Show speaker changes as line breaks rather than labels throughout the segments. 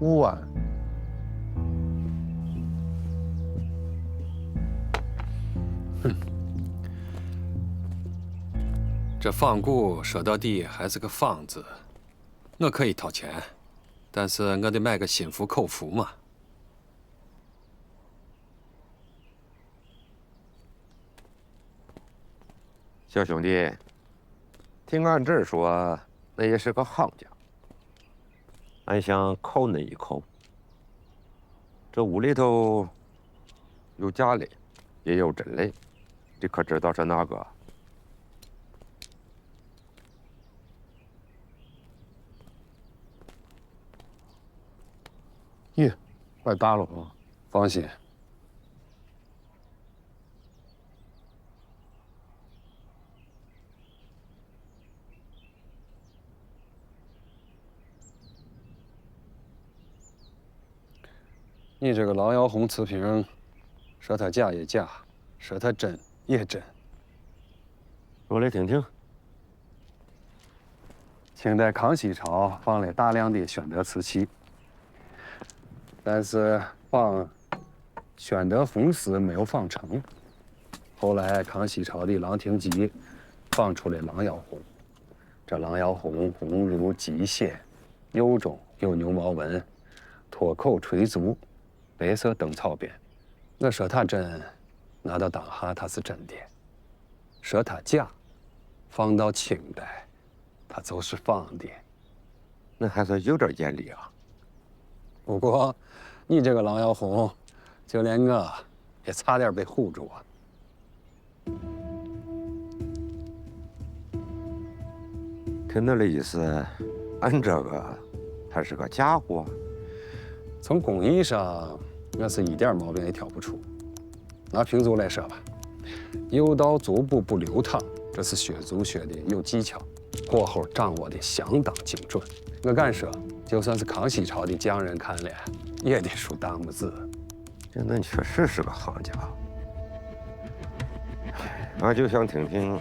5万。
这放股舍得地还是个放字，我可以掏钱，但是我得买个心服口服嘛。
小兄弟，听俺这儿说，那也是个行家，俺想考恁一考。这屋里头有假的，也有真的，你可知道是哪个？
咦，怪大了啊！
放心。你这个郎耀红瓷瓶，说它假也假，说它真也真。
说来听听。
清代康熙朝放了大量的宣德瓷器，但是放宣德红丝没有放成。后来康熙朝的郎廷吉放出了郎耀红，这郎耀红红如鸡血，釉中有牛毛纹，脱口垂足，白色灯草边。我说它真，拿到当下它是真的；说它假，放到清代，它就是仿的。
那还算有点眼力啊。
不过，你这个郎耀红，就连我也差点被唬住啊！
听那的意思，俺这个它是个假货。
从工艺上，我是一点毛病也挑不出。拿平足来说吧，釉到足部不流淌，这是削足削的有技巧，火候掌握的相当精准。我敢说，就算是康熙朝的匠人看了，也得竖大拇指。
这恁确实是个行家。俺就想听听，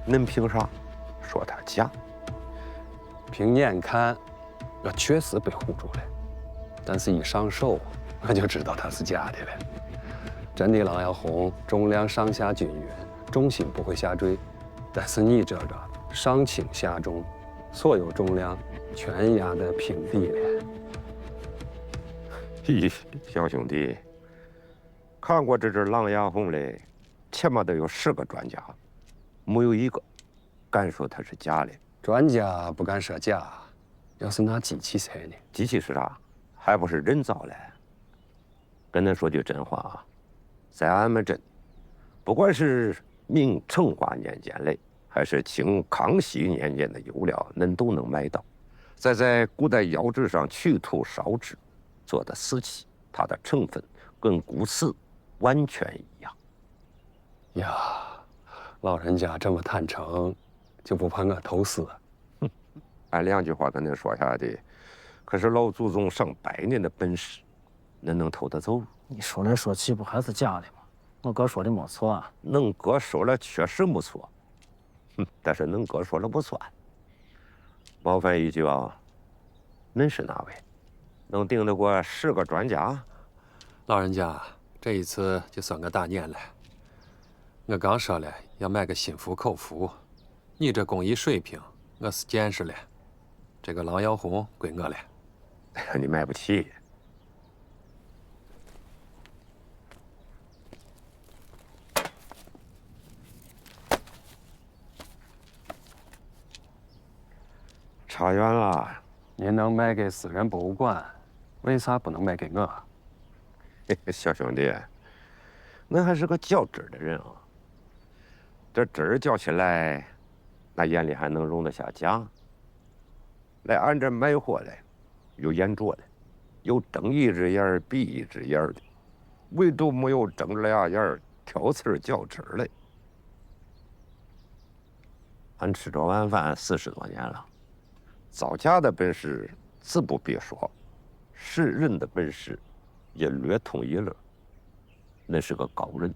恁凭啥说他假？
凭眼看，我确实被唬住了，但是一上手，我就知道它是假的了。真的郎耀红重量上下均匀，重心不会下坠，但是你这个上轻下重，所有重量全压在平底了。
咦，小兄弟，看过这只狼牙红的，起码得有10个专家，没有一个敢说它是假的。
专家不敢说假，要是拿机器猜呢？
机器是啥？还不是人造的。跟恁说句真话啊，在俺们镇，不管是明成化年间的，还是清康熙年间的釉料，恁都能买到。再在古代窑制上取土烧制做的瓷器，它的成分跟古瓷完全一样。
呀，老人家这么坦诚，就不怕我偷师？
按2句话跟恁说下的，可是老祖宗上100年的本事，恁能偷得走？
你说来说去不还是假的吗？我哥说的没错啊。
恁哥说了确实没错，但是恁哥说了不算。冒犯一句啊，恁是哪位？能顶得过10个专家？
老人家，这一次就算个大年了。我刚说了要买个心服口服，你这工艺水平我是见识了，这个郎耀红归我了。
哎呀，你买不起。差远了。
您能卖给私人博物馆，为啥不能卖给我？
小兄弟，恁还是个较真儿的人啊。这真儿较起来，那眼里还能容得下假？来俺这买货的，有眼拙的，有睁一只眼儿闭一只眼儿的，唯独没有睁着俩眼儿挑刺儿较真儿的。俺吃这碗饭40多年了，造假的本事自不必说，识人的本事也略通一二。恁是个高人，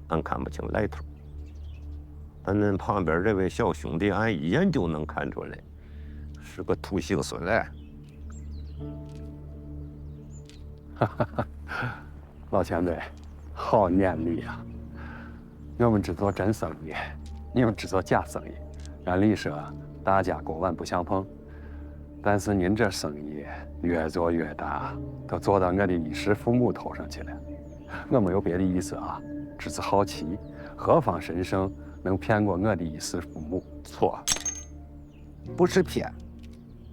俺看不清来头。但恁旁边这位小兄弟，俺一眼就能看出来，是个土行孙嘞。
老前辈，好念力呀！我们只做真生意，你们只做假生意。按理说，大家锅碗不相碰，但是您这生意越做越大，都做到我的衣食父母头上去了。我没有别的意思啊，只是好奇，何方神圣能骗过我的衣食父母？
错，不是骗，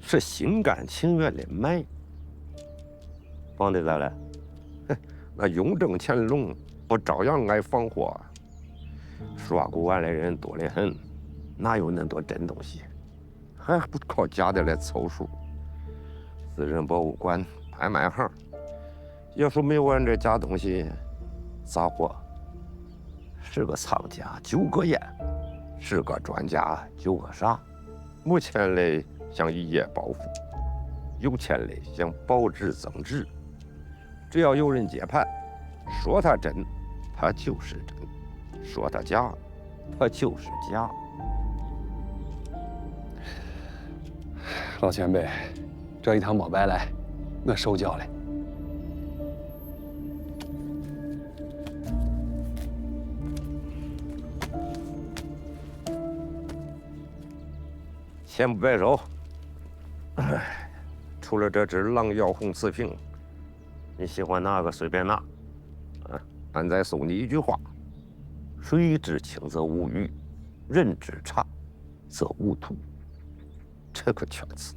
是心甘情愿的卖。放的咋了？哼，那雍正乾隆不照样爱放货？耍古玩的人多得很，哪有那么多真东西？还不靠假的来凑数？私人博物馆、拍卖行，要说没有俺这假东西，咋活？是个藏家9个眼，是个专家9个傻。没钱嘞想一夜暴富，有钱嘞想保值增值。只要有人接盘，说它真，它就是真；说它假，它就是假。
老前辈，这一趟没白来，我受教了。
钱不白收。哎，除了这只狼药红瓷瓶，你喜欢哪个随便拿。俺再送你一句话：水至清则无鱼，人至察则无徒。这个圈子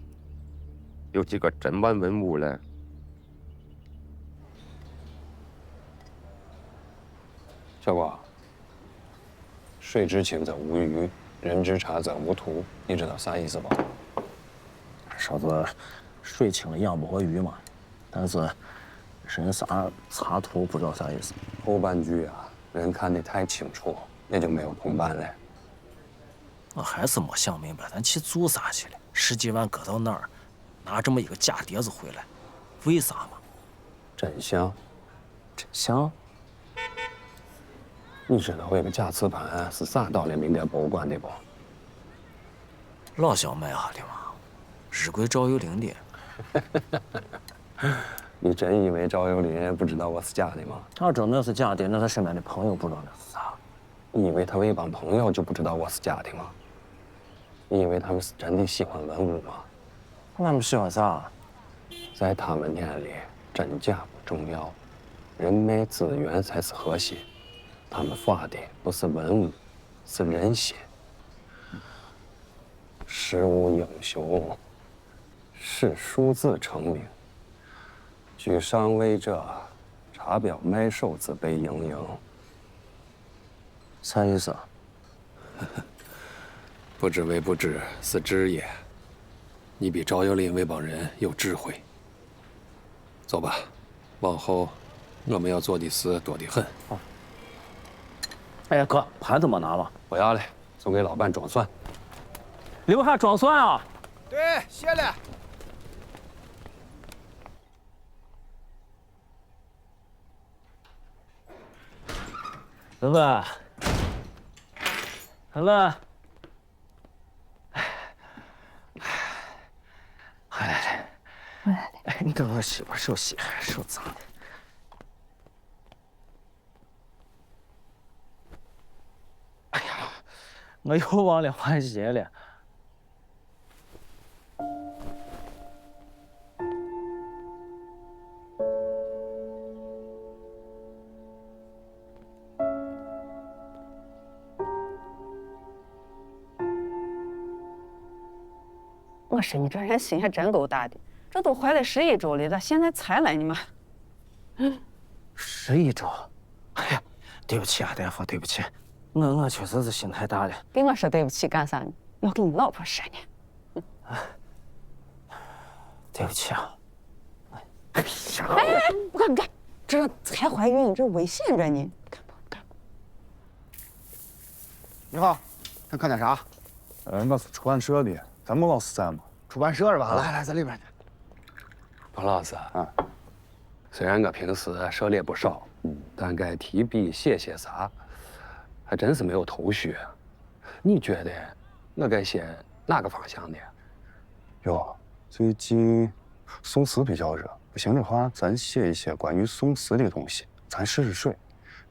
有几个珍玩文物嘞？
小光，水至清则无鱼，人至察则无徒，你知道啥意思不？
说是水清了养不活鱼嘛，但是人啥插图不知道啥意思。
后半句啊，人看得太清楚，也就没有同伴了。
我还是没想明白，咱去做啥去了？10几万搁到那儿，拿这么一个假碟子回来，为啥嘛？
真相，
真相？
你知道这个假瓷盘是咋到了民典博物馆的不？
老小买下的嘛，日归赵有龄的。
你真以为赵有林不知道我是假的吗？
他真的是假的，那他身边的朋友不知道那是啥？
你以为他一帮朋友就不知道我是假的吗？你以为他们是真的喜欢文物吗？
他们喜欢啥？
在他们眼里，真假不重要，人脉资源才是核心。他们发的不是文物，是人心。事无英雄，是数字成名。居上位者，查表卖首之辈盈盈。
啥意思啊？
不知为不知，是知也。你比赵有林那帮人有智慧。走吧，往后我们要做的事多得很。
哎呀哥，盘子没拿吧？
不要了，送给老伴装蒜。
留下装蒜啊！
对，谢了。
文文，文文，回来了，回来了。哎，你等会儿洗把手洗，手脏的。哎呀，我又忘了换鞋了。
我说你这人心还真够大的，这都怀了11周了，咋现在才来呢嘛
11周，哎呀，对不起啊，大夫，对不起，我确实是心太大了。
给我说对不起干啥呢？要给你老婆说呢。
对不起啊。
哎呀，不干不干，这才怀孕，这危险着呢。干不干？
你好，想看点啥？
我是出版社的，咱孟老师在吗？
出版社是吧？来，在里边呢。
彭老师啊，虽然我平时涉猎不少，但该提笔写些啥，还真是没有头绪。你觉得我该写哪个方向的？
哟，最近宋词比较热，不行的话，咱写一些关于宋词的东西，咱试试水。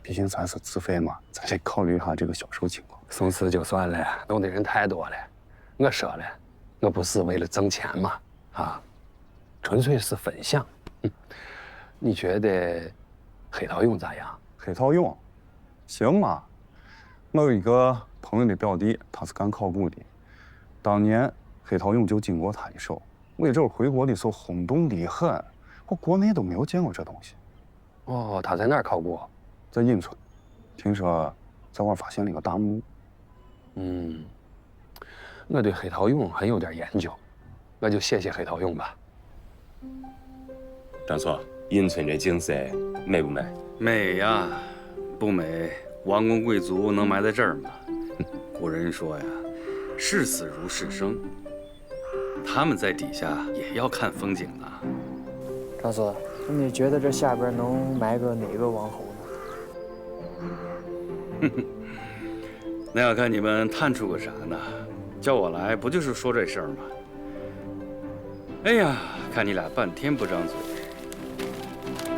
毕竟咱是自费嘛，咱得考虑一下这个销售情况。
宋词就算了，弄的人太多了。我说了，我不是为了挣钱嘛，啊，纯粹是分享。你觉得黑桃蛹咋样？
黑桃蛹，行嘛。我有一个朋友的表弟，他是干考古的，当年黑桃蛹就经过他一手。我这回国的时候轰动的很，我国内都没有见过这东西。
哦，他在哪儿考古？
在银村，听说在那儿发现了一个大墓。
我对黑桃蛹还有点研究，我就写写黑桃蛹吧。
张所，银村这景色美不美？
美呀，不美，王公贵族能埋在这儿吗？古人说呀，视死如视生，他们在底下也要看风景呢。
张所，你觉得这下边能埋个哪个王侯呢？
那要看你们探出个啥呢？叫我来不就是说这事儿吗？哎呀，看你俩半天不张嘴，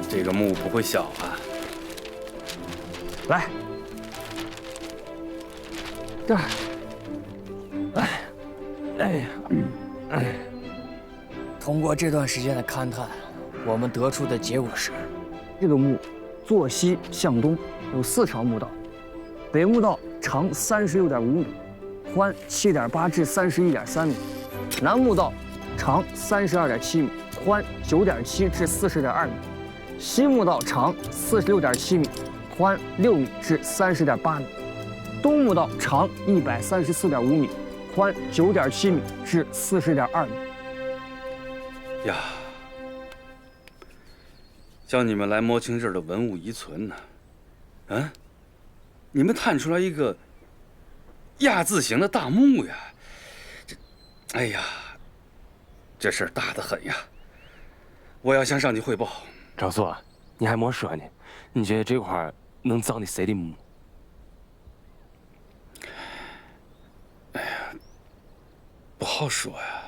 这个墓不会小啊！
来，这儿，通过这段时间的勘探，我们得出的结果是，这个墓坐西向东，有4条墓道，北墓道长36.5米，宽7.8至31.3米，南墓道长32.7米，宽9.7至40.2米，西墓道长46.7米，宽6米至30.8米，东墓道长134.5米，宽9.7米至40.2米。
呀，叫你们来摸清这儿的文物遗存呢，啊？你们探出来一个亚字形的大墓呀！哎呀，这事儿大得很呀！我要向上级汇报。
张所，你还没说呢，你觉得这块儿能葬的谁的墓？
哎呀，不好说呀。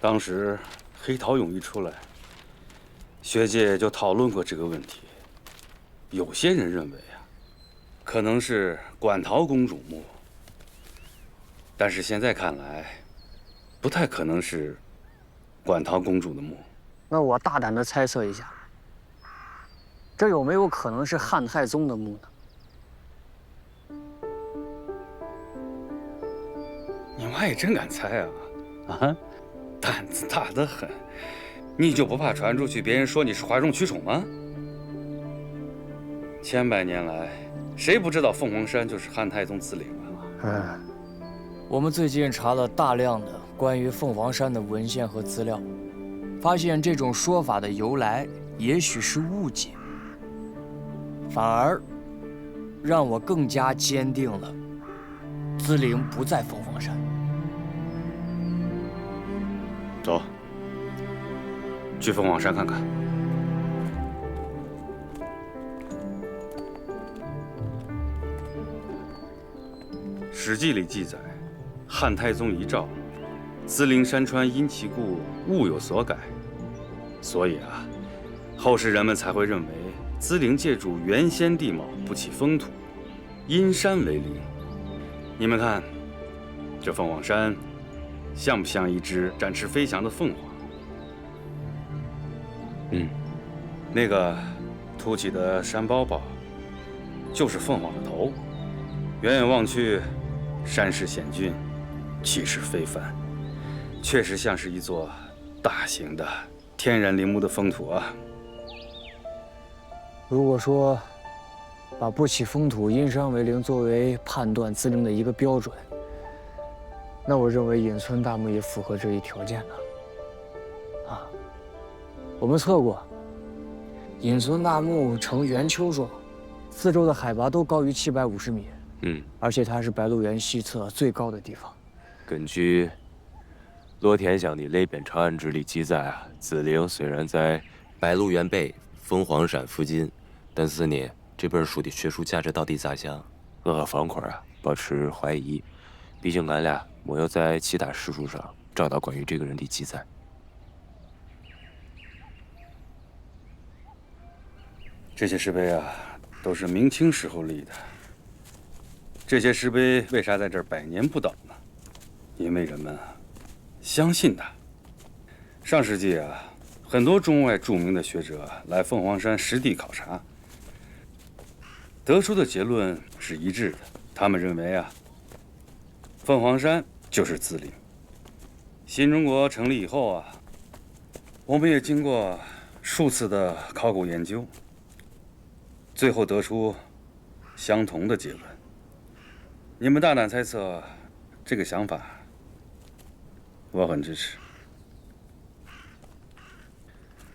当时黑桃蛹一出来，学界就讨论过这个问题。有些人认为啊，可能是馆陶公主墓，但是现在看来，不太可能是馆陶公主的墓。
那我大胆的猜测一下，这有没有可能是汉太宗的墓呢？
你妈也真敢猜啊！啊，胆子大得很。你就不怕传出去，别人说你是哗众取宠吗？千百年来，谁不知道凤凰山就是汉太宗赐陵啊？
我们最近查了大量的关于凤凰山的文献和资料，发现这种说法的由来也许是误解，反而让我更加坚定了资陵不在凤凰山。
走，去凤凰山看看。《史记》里记载，汉太宗遗诏，资陵山川因其故物有所改，所以啊，后世人们才会认为资陵借助原先地貌不起风土，因山为陵。你们看，这凤凰山像不像一只展翅飞翔的凤凰？那个凸起的山包包，就是凤凰的头。远远望去，山势险峻，气势非凡，确实像是一座大型的天然陵墓的封土啊。
如果说把不起风土、因山为陵作为判断资陵的一个标准，那我认为隐村大墓也符合这一条件呢。啊，我们测过，隐村大墓呈圆丘状，四周的海拔都高于750米。而且它是白鹿原西侧最高的地方。
根据罗天祥的《类编长安志》里记载啊，资陵虽然在白鹿原北凤凰山附近，但是呢，这本书的学术价值到底咋样？我和方块啊保持怀疑，毕竟俺俩没有在其他史书上找到关于这个人的记载？
这些石碑啊，都是明清时候立的。这些石碑为啥在这儿百年不倒呢？因为人们相信它。上世纪啊，很多中外著名的学者来凤凰山实地考察，得出的结论是一致的。他们认为啊，凤凰山就是子陵。新中国成立以后啊，我们也经过数次的考古研究，最后得出相同的结论。你们大胆猜测，这个想法，我很支持。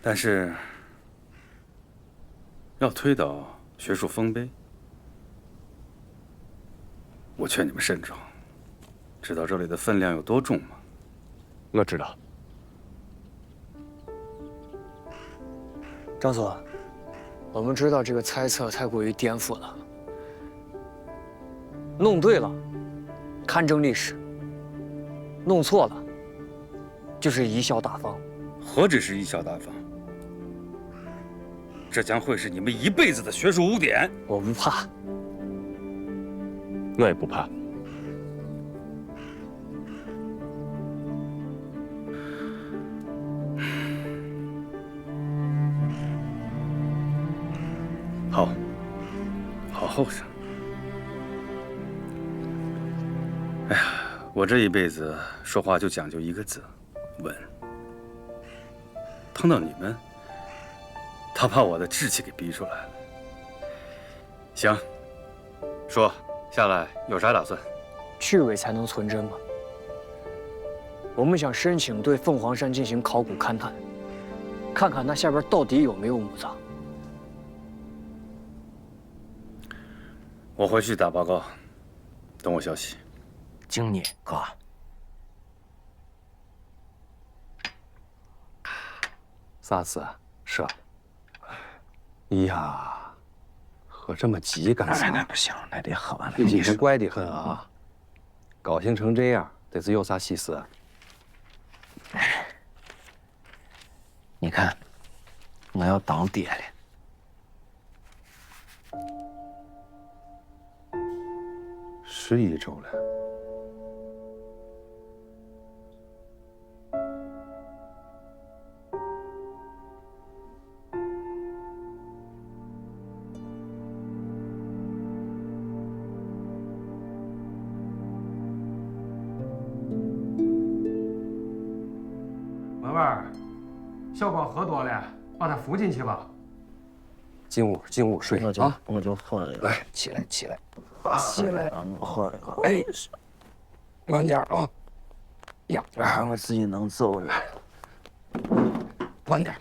但是，要推倒学术丰碑，我劝你们慎重。知道这里的分量有多重吗？
我知道。
张所，我们知道这个猜测太过于颠覆了。弄对了，看正历史；弄错了，就是贻笑大方。
何止是贻笑大方，这将会是你们一辈子的学术污点。
我不怕，
我也不怕。
好，好后生。哎呀，我这一辈子说话就讲究一个字，稳。碰到你们，他把我的志气给逼出来了。行，说下来有啥打算？
去伪才能存真嘛。我们想申请对凤凰山进行考古勘探，看看那下边到底有没有墓葬。
我回去打报告，等我消息。
敬你哥。
啥事？是。哎呀，喝这么急干啥？
那不行，那得喝完了。
你今天怪得很啊！高兴成这样，得是有啥喜事？
你看，我要当爹了。
11周了。
文文，孝光喝多了，把他扶进去吧。
进屋睡啊！
我就喝了。
来，
起来。起来，
让
我喝一个。
哎，慢点啊！呀，
我自己能走了。
慢点。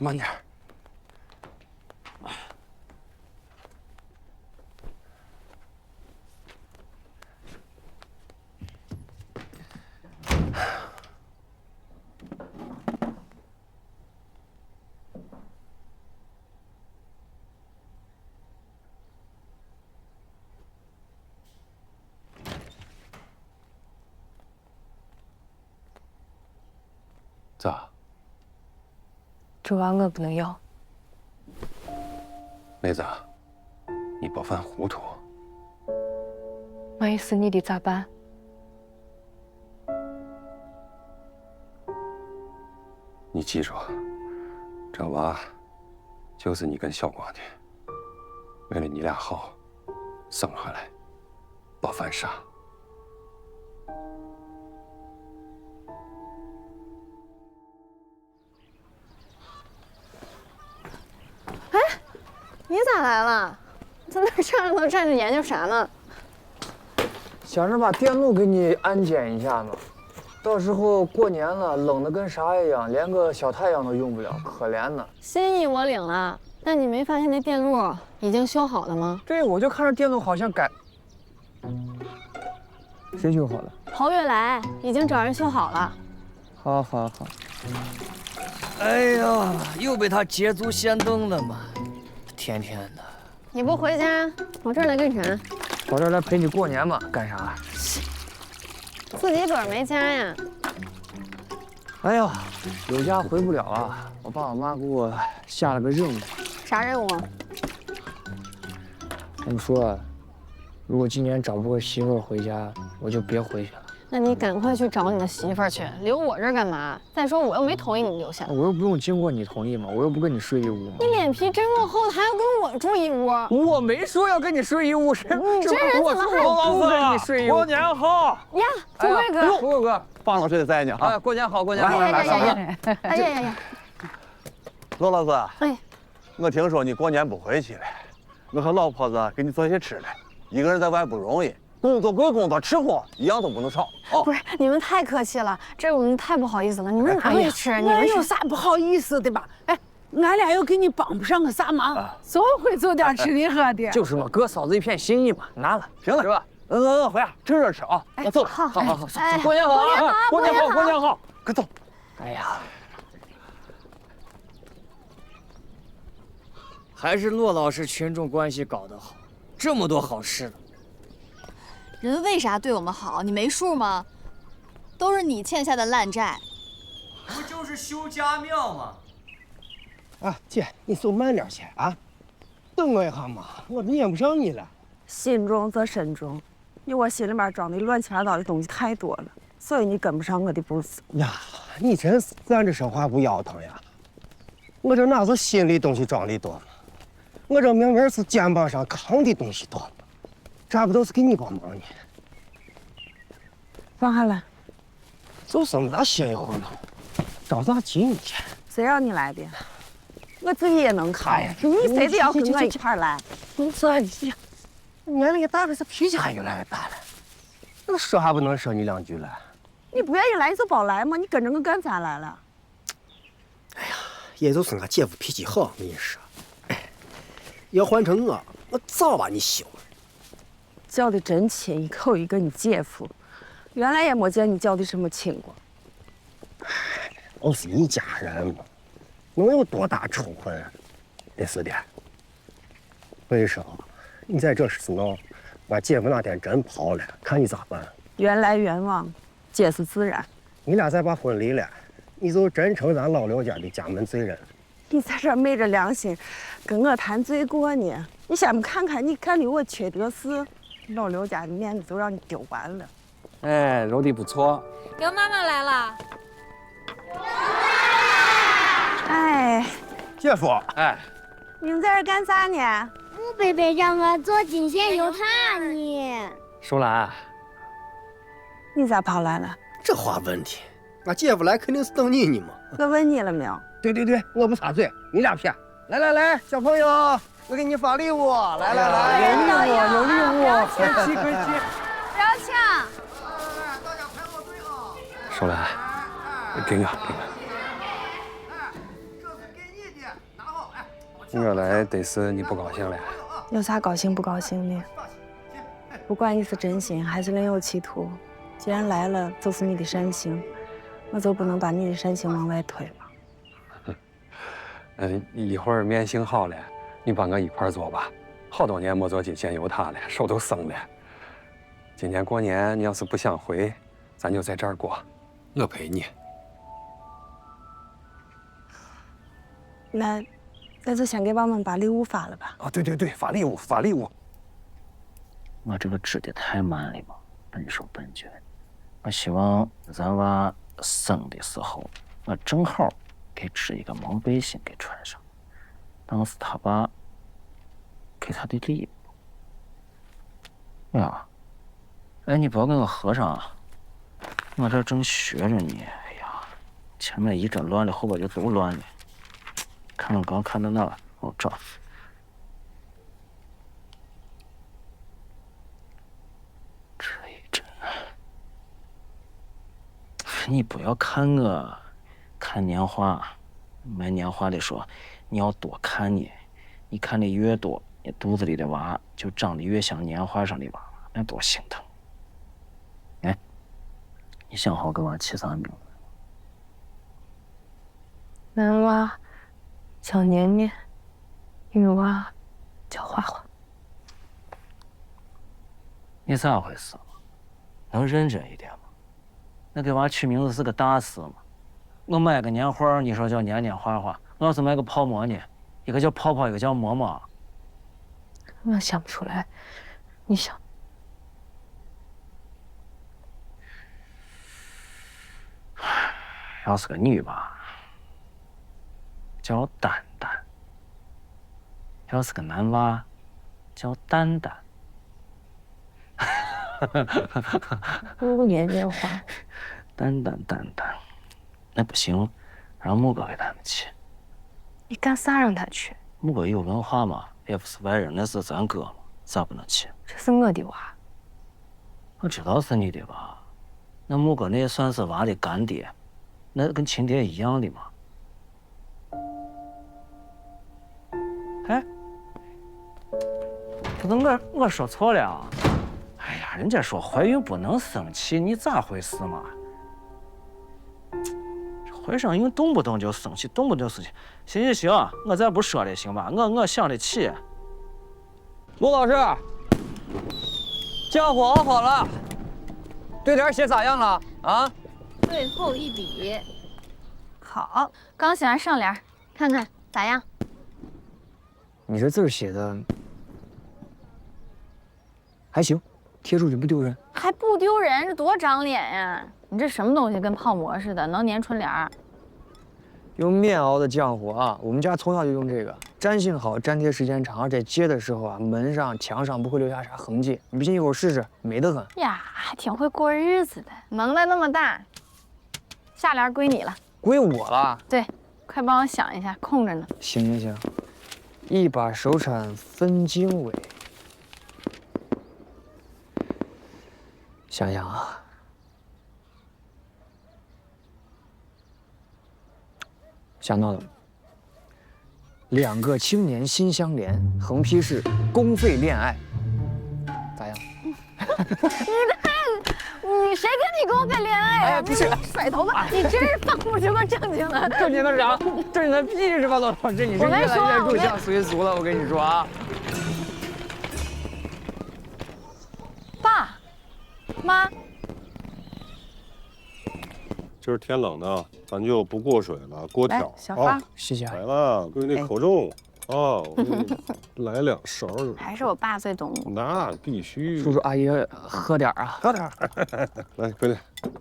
咋？
这碗我不能要。
妹子，你别犯糊涂。
万一是你的咋办？
你记住，这娃就是你跟孝光的。为了你俩好，生下来，别犯傻。
你咋来了？在那站着站着研究啥呢？
想着把电路给你安检一下嘛，到时候过年了，冷的跟啥一样，连个小太阳都用不了，可怜呢。
心意我领了，但你没发现那电路已经修好了吗？
对，我就看着电路好像改。谁修好了？
侯月来已经找人修好了。
好。哎呀，又被他捷足先登了嘛！天天的。
你不回家，跑这儿来干啥？
跑这儿来陪你过年嘛？干啥？
自己个儿没家呀？
哎呀，有家回不了啊！我爸我妈给我下了个任务。
啥任务啊？
他们说，如果今年找不个媳妇儿回家，我就别回去了。
那你赶快去找你的媳妇儿去，留我这儿干嘛？再说我又没同意你留下。
我又不用经过你同意嘛，我又不跟你睡一屋嘛。
你脸皮真够厚的，还要跟我住一屋？
我没说要跟你睡一屋，是
你这人怎么还
不跟你睡一屋？过年好
呀，富贵哥，
富贵哥，
方老师也在呢啊！
过年好，过年好！
哎呀！
罗老师，
哎，
我听说你过年不回去了，我和老婆子给你做些吃的。一个人在外不容易，工作归工作，吃喝一样都不能少。哦，
不是，你们太客气了，这我们太不好意思了。你们哪会吃？你们
有啥不好意思的吧？哎，俺俩又给你帮不上个啥忙，总会做点吃的喝的。
就是嘛，哥嫂子一片心意嘛，拿了，
行了，
是吧？
回家趁热吃啊！我走了，
好，
过年好啊！
过年好，过年好，快走！
哎呀，还是骆老师群众关系搞得好，这么多好事呢。
人为啥对我们好？你没数吗？都是你欠下的烂债。
不就是修家庙吗？
啊，姐，你走慢点些啊，等我一下嘛，我都撵不上你了。
心重则身重，你我心里面装的乱七八糟的东西太多了，所以你跟不上我的步子。
呀，你真是站着说话不腰疼呀！我这哪是心里东西装的多吗？我这明明是肩膀上扛的东西多，这不都是给你帮忙呢？
放下来，
就是我歇一会儿呢，着啥急呢？
谁让你来的？我自己也能扛，你非得要跟我一块来？
你这你年龄大了，这脾气还越来越大了。那说还不能说你两句了。
你不愿意来你就别来嘛，你跟着我干啥来了？
哎呀，也就是俺姐夫脾气好，我跟你说。要换成我早把你休了。
叫的真亲，一口一个你姐夫，原来也没见你叫的这么亲过。
都是一家人嘛，能有多大仇恨？也是的。我跟你说，你在这事闹，俺姐夫那天真跑了，看你咋办？
缘来缘往，皆是自然。
你俩再把婚离了，你就真成咱老刘家的家门罪人。
你在这昧着良心跟我谈罪过呢？你先不看看你干的我缺德事，老刘家的面子都让你丢完了。
哎，揉的不错。
刘妈妈来了。
哎，
姐夫，
哎，
你们在这干啥呢？
我贝贝让我做金线油塔呢。
淑兰，
你咋跑来了？
这话问的，俺姐夫来肯定是等你呢嘛。
我问你了没有？
对，我不插嘴，你俩骗。来，小朋友，我给你发礼物，来，有礼物，快去！
不要抢！
淑兰，给我。我来得是你不高兴了。
有啥高兴不高兴的？不管你是真心还是另有企图，既然来了，就是你的善行，我就不能把你的善行往外推了。
一会儿面行好了，你帮我一块儿做吧。好多年没做金线油塔了，手都生了。今年过年你要是不想回，咱就在这儿过，我陪你。
那就先给我们把礼物发了吧。
啊，对，发礼物。
我这个指的太慢了嘛，笨手笨脚。我希望咱娃生的时候，我正好给织一个蒙背心给穿上，当时他爸给他的礼物。呀，哎，你不要跟我合上啊！我这正学着呢。哎呀，前面一阵乱了，后边就都乱了。看我刚看到那，我找。这一阵，你不要看我看年画，卖年画的说，你要多看呢。你看的越多，你肚子里的娃就长得越像年画上的娃，那多心疼。哎，你想好给娃起啥名字？
男娃叫年年，女娃叫花花。
你咋回事嘛？能认真一点吗？那给娃取名字是个大事嘛。我买个年画，你说叫年年画画；我要是买个泡馍呢，一个叫泡泡，一个叫馍馍。
我想不出来，你想？
要是个女吧，叫丹丹；要是个男娃，叫丹丹。
年年画。
丹丹，那不行，让木哥给他们去。
你干啥让他去？
木哥有文化嘛，也不是外人，那是咱哥嘛，咋不能去？
这是我的娃。
我知道是你的娃，那木哥那也算是娃的干爹，那跟亲爹一样的嘛。哎，不是我说错了啊！哎呀，人家说怀孕不能生气，你咋回事嘛？怀上孕动不动就生气，动不动就生气。行，我再不说了，行吧？我想得起。
陆老师，浆糊熬好了，对联写咋样了啊？
最后一笔。好，刚写完上联，看看咋样？
你这字写的还行，贴出去不丢人。
还不丢人，这多长脸呀！你这什么东西跟泡馍似的，能粘春联儿？
用面熬的浆糊啊，我们家从小就用这个，粘性好，粘贴时间长，而且接的时候啊，门上、墙上不会留下啥痕迹。你不信一会儿试试，美得很。
呀，还挺会过日子的，能耐那么大。下联归你了。
归我了？
对，快帮我想一下，空着呢。
行，一把手铲分经纬。想想啊。想到了，两个青年心相连，横批是公费恋爱，咋样？
你谁跟你公费恋爱啊？
不是
甩头发，你真是放不出个正经的。
正经的啥？正经的屁是吧，老师？你是越来越入乡随俗了，我跟你说啊。
爸，妈。
今儿天冷呢，咱就不过水了，锅挑。
小芳，
谢谢。
来了，给你口重啊，我给你来2勺。
还是我爸最懂我。
那必须。
叔叔阿姨喝点啊，
喝点。来，闺女。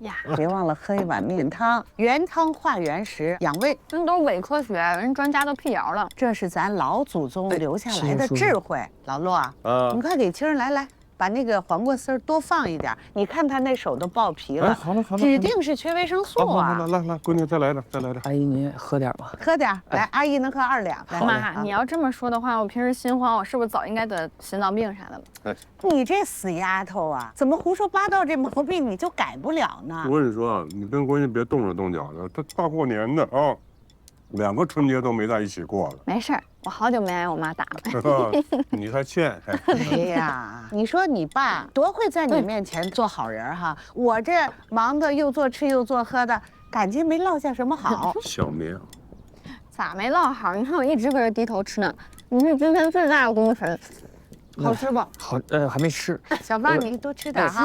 呀，
别忘了喝一碗面汤，原汤化原食，养胃。
那都是伪科学，人专家都辟谣了。
这是咱老祖宗留下来的智慧。老陆啊，你快给青儿来。把那个黄瓜丝儿多放一点，你看他那手都爆皮了。
好了，
指定是缺维生素啊！
好，来，闺女再来点。
阿姨您喝点吧。
喝点，来，阿姨能喝2两。
妈，你要这么说的话，我平时心慌，我是不是早应该得心脏病啥的了？
你这死丫头啊，怎么胡说八道这毛病你就改不了呢？
我跟你说，你跟闺女别动手动脚的，她大过年的啊，2个春节都没在一起过了。
没事儿，我好久没挨我妈打了。
你还欠。
哎呀，你说你爸多会在你面前做好人哈，我这忙的又做吃又做喝的，感情没落下什么好。
小明，
咋没落好？你看我一直搁这低头吃呢。你是今天最大的功臣，好吃不？
好，还没吃。
小芳，你多吃点哈。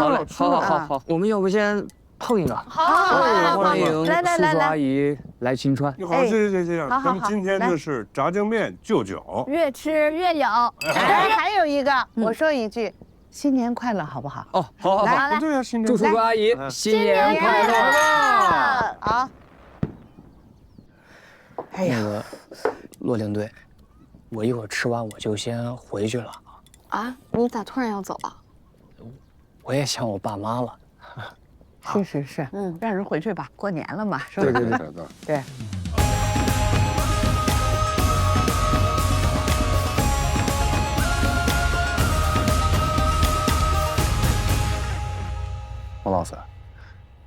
好，我们要不先碰一个？
好，
欢迎叔叔阿姨来秦川。
好，谢谢。咱们今天这是炸酱面就酒，
越吃越有。
哎，还有一个，我说一句，新年快乐，好不好？
哦，好，
来，
对啊，新年
祝叔叔阿姨新年快乐！
好。哎呀，
那个骆领队，我一会儿吃完我就先回去了。
啊？你咋突然要走啊？
我也想我爸妈了。
是，让人回去吧，过年了嘛，是吧？对。
王老师，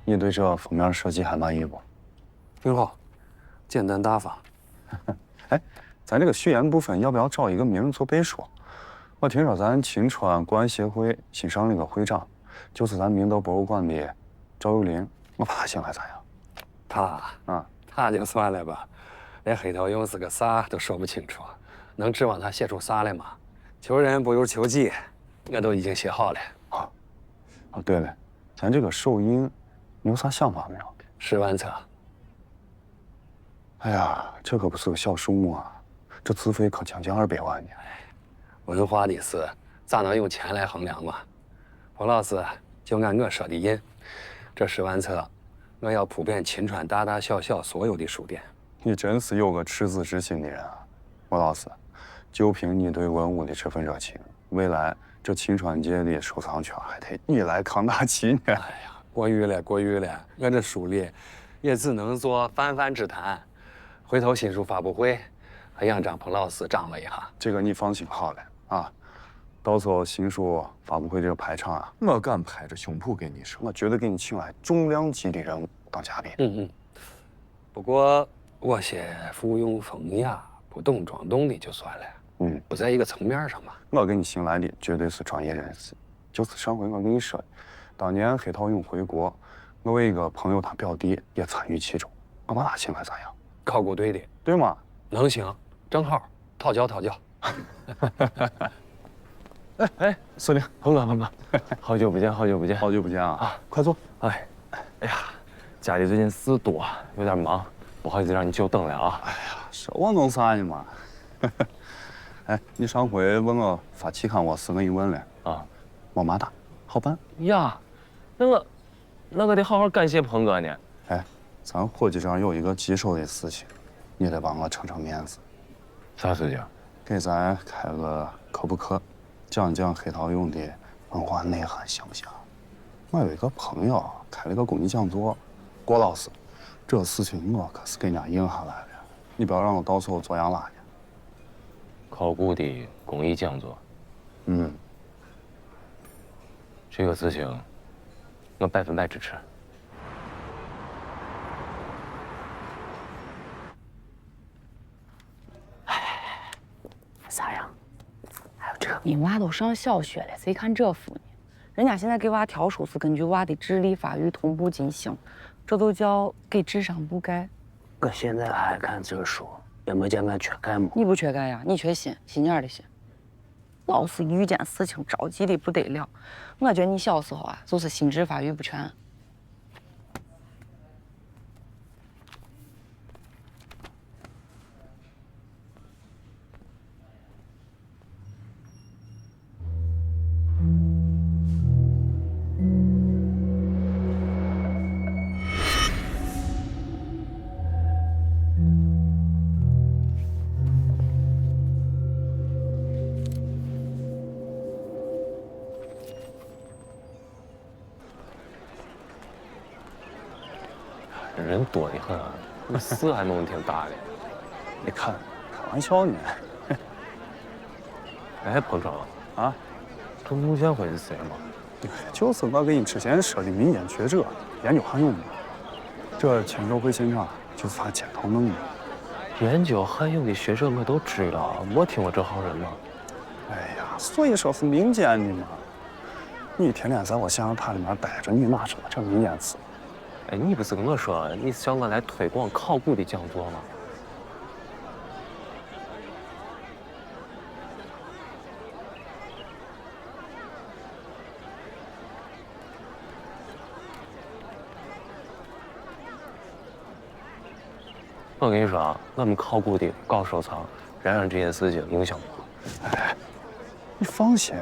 你对这封面设计还满意不？
挺好，简单大方。
哎，咱这个序言部分要不要找一个名做背书？我听说咱秦川国安协会新上了一个会长，就是咱明德博物馆的赵有林，我怕他兴来咋样？
他就算了吧，连黑桃勇是个啥都说不清楚，能指望他写出啥来吗？求人不如求己，我都已经写好了。
对了，咱这个首映，你有啥想法没有？10
万册。
哎呀，这可不是个小数目啊，这资费可将近200万呢。
文化的事咋能用钱来衡量嘛？彭老师，就按我说的印，这10万册，我要普遍秦川大大小小所有的书店。
你真是有个赤子之心的人啊，莫老师。就凭你对文物的这份热情，未来这秦川界的收藏圈还得你来扛大旗呢。哎
呀，过誉了，过誉了，我这书里也只能做泛泛之谈。回头新书发布会，还让张鹏老师张罗一下。
这个你放心好了啊，到时候新书发布会这个排场啊，我敢拍着胸脯跟你说，我绝对给你请来重量级的人物当嘉宾。
不过我些附庸风雅、不懂装懂的就算了。不在一个层面上嘛。
我给你请来的绝对是专业人士，就是上回我跟你说的，当年黑陶俑回国，我一个朋友他表弟也参与其中，我把他请来咋样？
考古队的，
对吗？
能行，正好讨教讨教。
哎，司令，鹏哥，好久不见，好久不见，
好久不见啊！快坐。
哎呀，家里最近事多，有点忙，不好意思让你久等了啊。
哎呀，这我弄啥呢嘛？哎，你上回问我发期刊，我是跟你问了啊，么么哒，好办
呀。那我得好好感谢鹏哥呢。
哎，咱伙计上有一个棘手的事情，你得帮我撑撑面子。
啥事情？
给咱开个科普课，讲讲黑陶俑的文化内涵，行不行？我有一个朋友开了个公益讲座，郭老师，这事情我可是给人家应下来了，你不要让我到时候做样拉呢。
考古的公益讲座，这个事情我100%支持。
啥呀？还有这，你娃都上小学了，谁看这书呢？人家现在给娃挑书是根据娃的智力发育同步进行，这都叫给智商补钙。
我现在还看这书，也没见俺缺钙么？
你不缺钙呀，你缺锌，心眼的锌。老是遇见事情着急的不得了。我觉得你小时候啊，就是心智发育不全。
人多的很啊，那事还弄得挺大的。
你看，开玩笑呢。
哎，彭超
啊，
这穆建辉是谁嘛？
就是我给你之前说的民间学者，研究汉俑的。这签售会现场就是他牵头弄的。
研究汉俑的学者我都知道，没听过这号人嘛。
哎呀，所以说是民间的嘛。你天天在我象牙塔里面待着，你哪知道这民间事？
哎，你不是跟我说你是想我来推广考古的讲座吗？我跟你说啊，我们考古的搞收藏，然而这件事情影响不大。
哎，你放心，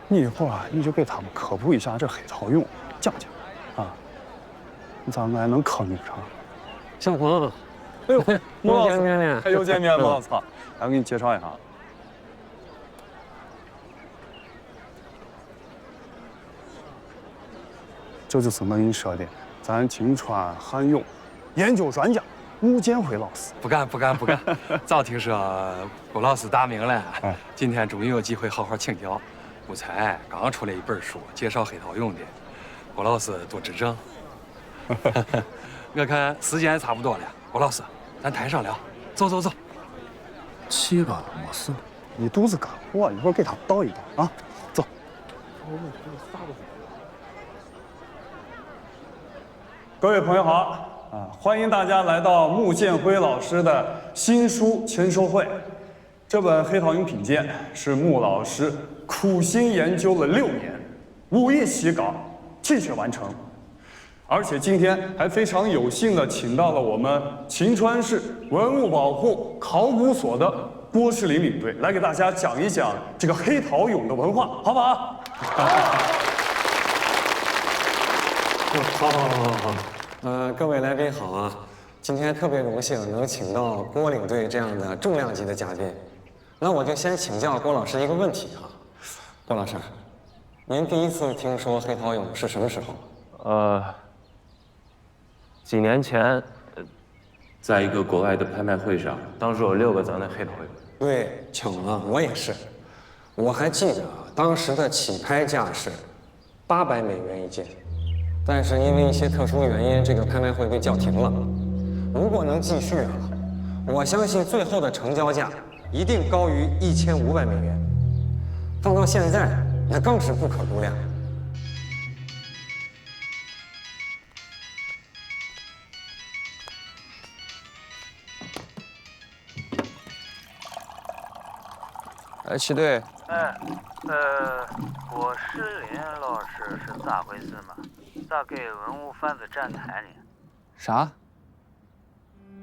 你一会儿啊，你就给他们科普一下这黑陶俑，讲讲啊。咱们还能坑你不成？
小鹏，
哎呦，穆老
见面了，
还又见面了，我操！来，我给你介绍一下，这就是我跟你说的，咱秦川汉俑研究专家穆建辉老师。
不敢，早听说郭老师大名了，今天终于有机会好好请教。我才刚出了一本书，介绍黑陶俑的，郭老师多指正。我看时间也差不多了，郭老师，咱台上聊，走。
去吧，没事，你肚子干活，一会儿给他倒一倒啊，走。各位朋友好啊，欢迎大家来到穆建辉老师的新书签售会。这本黑陶俑品鉴是穆老师苦心研究了6年，5亿起稿，气血完成。而且今天还非常有幸的请到了我们秦川市文物保护考古所的郭世林领队来给大家讲一讲这个黑陶俑的文化，好不好？
好。各位来宾好啊！今天特别荣幸能请到郭领队这样的重量级的嘉宾，那我就先请教郭老师一个问题哈。郭老师，您第一次听说黑陶俑是什么时候？
几年前，在一个国外的拍卖会上，当时有6个咱的黑陶俑。
对，巧了，我也是。我还记得啊，当时的起拍价是800美元一件，但是因为一些特殊原因，这个拍卖会被叫停了。如果能继续啊，我相信最后的成交价一定高于1500美元，放到现在那更是不可估量。
齐队。
郭世林老师是咋回事嘛？咋给文物贩子站台呢？
啥？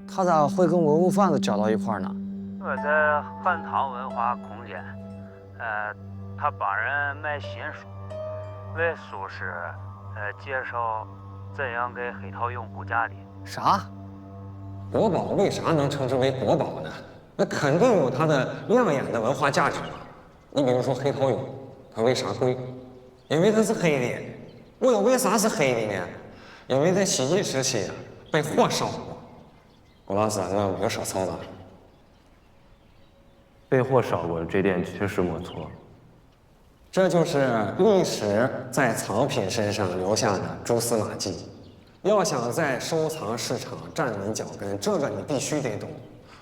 他咋会跟文物贩子搅到一块儿呢？
我在汉唐文化空间，他帮人卖新书，为书市介绍怎样给黑陶俑估价的。
啥？
国宝为啥能称之为国宝呢？那肯定有它的亮眼的文化价值嘛。你比如说黑陶俑，它为啥贵？因为它是黑的。我又为啥是黑的呢？因为在西晋时期被火烧过。郭老师，那没有说错吧？
被火烧过，这点确实没错。
这就是历史在藏品身上留下的蛛丝马迹。要想在收藏市场站稳脚跟，这个你必须得懂。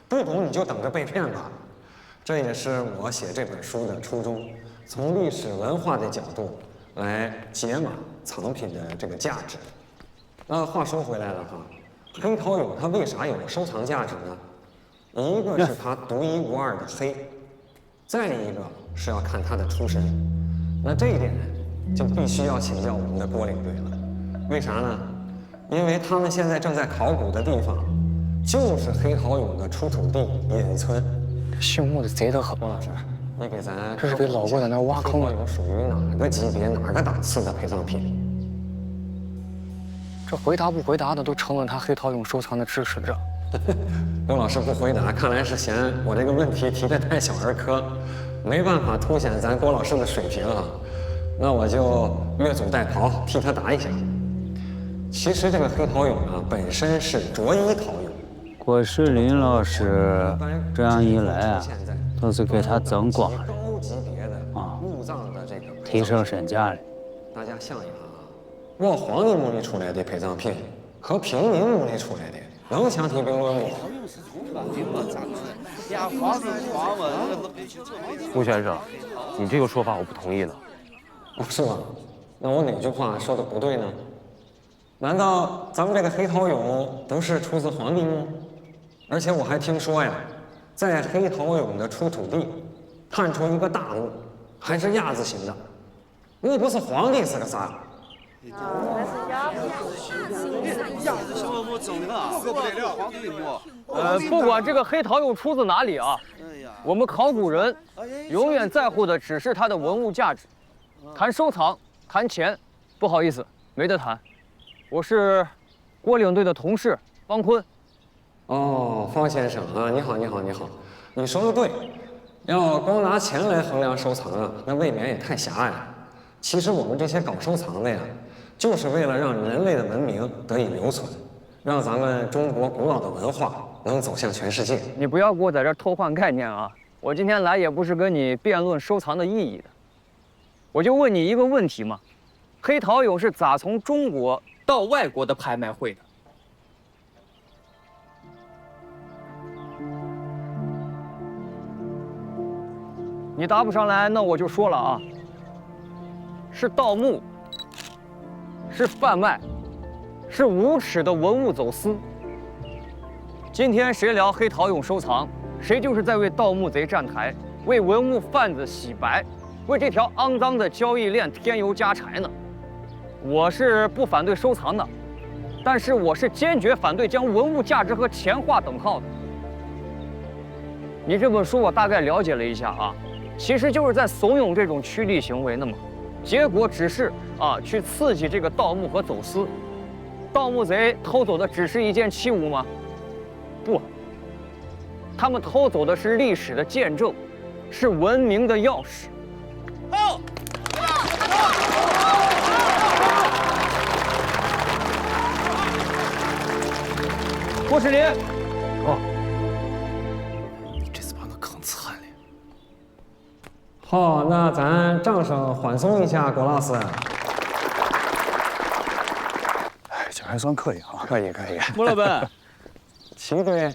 不懂你就等着被骗吧。这也是我写这本书的初衷，从历史文化的角度来解码藏品的这个价值。那话说回来了哈，黑陶俑它为啥有收藏价值呢？一个是它独一无二的黑，再一个是要看它的出身。那这一点就必须要请教我们的郭领队了。为啥呢？因为他们现在正在考古的地方就是黑陶俑的出土地隐村。
姓穆的贼得很。
郭老师，你给咱
这是给老郭在那挖坑了。
黑陶俑属于哪个级别、哪个档次的陪葬品？
这回答不回答的都成了他黑陶俑收藏的知识了。
郭老师不回答，看来是嫌我这个问题提得太小儿科，没办法凸显咱郭老师的水平啊。那我就越俎代庖，替他答一下。其实这个黑陶俑啊，本身是着衣陶俑。
郭世林老师这样一来啊，都是给他增光了啊，提升身价了。
大家想一想啊，我皇帝墓里出来的陪葬品和平民墓里出来的能相提并论吗？
穆先生，你这个说法我不同意呢。
哦，是吗？那我哪句话说的不对呢？难道咱们这个黑陶俑不是出自皇帝墓？而且我还听说呀，在黑陶俑的出土地探出一个大墓，还是鸭子形的。那不是皇帝是个啥？
不管这个黑陶俑出自哪里啊，我们考古人永远在乎的只是它的文物价值。谈收藏，谈钱，不好意思，没得谈。我是郭领队的同事方坤。
哦，方先生啊，你好，你好，你好，你说的对，要光拿钱来衡量收藏啊，那未免也太狭隘了。其实我们这些搞收藏的呀，就是为了让人类的文明得以留存，让咱们中国古老的文化能走向全世界。
你不要给我在这儿偷换概念啊！我今天来也不是跟你辩论收藏的意义的，我就问你一个问题嘛：黑陶俑是咋从中国到外国的拍卖会的？你答不上来，那我就说了啊，是盗墓，是贩卖，是无耻的文物走私。今天谁聊黑陶俑收藏，谁就是在为盗墓贼站台，为文物贩子洗白，为这条肮脏的交易链添油加柴呢。我是不反对收藏的，但是我是坚决反对将文物价值和钱划等号的。你这本书我大概了解了一下啊，其实就是在怂恿这种趋利行为的嘛，结果只是去刺激这个盗墓和走私。盗墓贼偷走的只是一件器物吗？不，他们偷走的是历史的见证，是文明的钥匙。好。郭士林，
你这次把我坑惨了。
好，那咱掌声欢送一下郭老师。
哎，这还算可以啊。
可以可以。
穆老板，
齐队，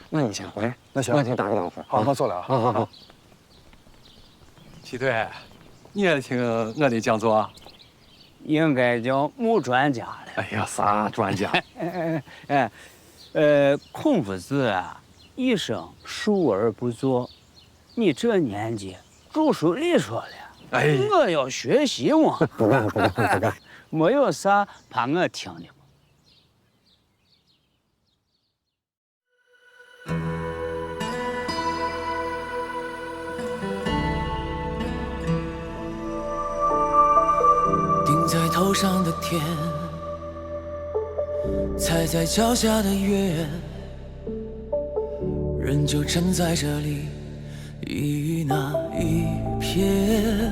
那你先回。
那行，
我去打个招呼。
好，我走了啊。
好。
齐队，你也听我的讲座？
应该叫穆专家了。
哎呀，啥专家？
孔夫子啊，一生述而不作。你这年纪，著书立说了，
哎，
我要学习嘛。
不干，
没有啥怕我听的。
顶在头上的天，踩在脚下的月，人就站在这里，一鱼那一瞥。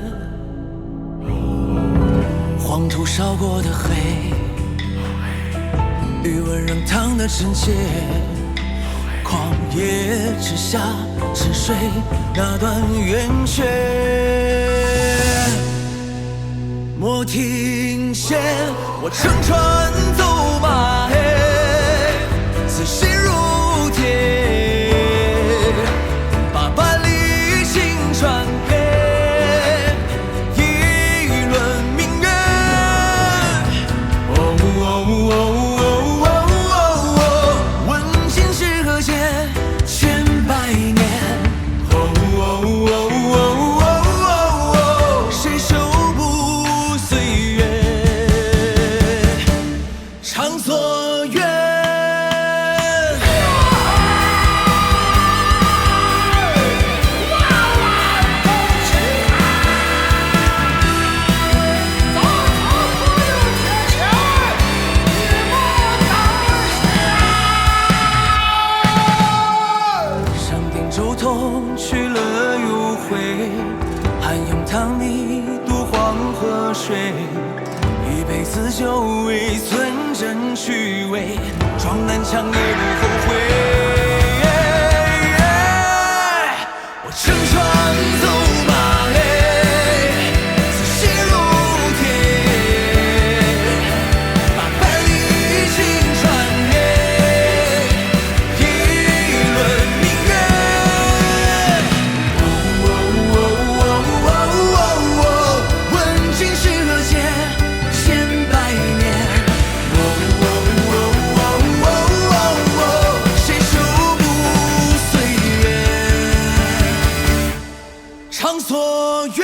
黄土烧过的黑，余温仍烫得真切。旷野之下，沉睡那段圆缺。莫停歇，我乘船走马，此心如铁，把百里星传给一轮明月。问今是何节，千百年。谁手不岁月？长所愿。上顶舟头去了又回，汉阳汤泥渡黄河水。一辈子就为存真趣味，撞南墙也不后悔。我乘船走马，此心如铁，把百里星传给一轮明月。问今是何节，千百年。谁手不岁月？长所愿。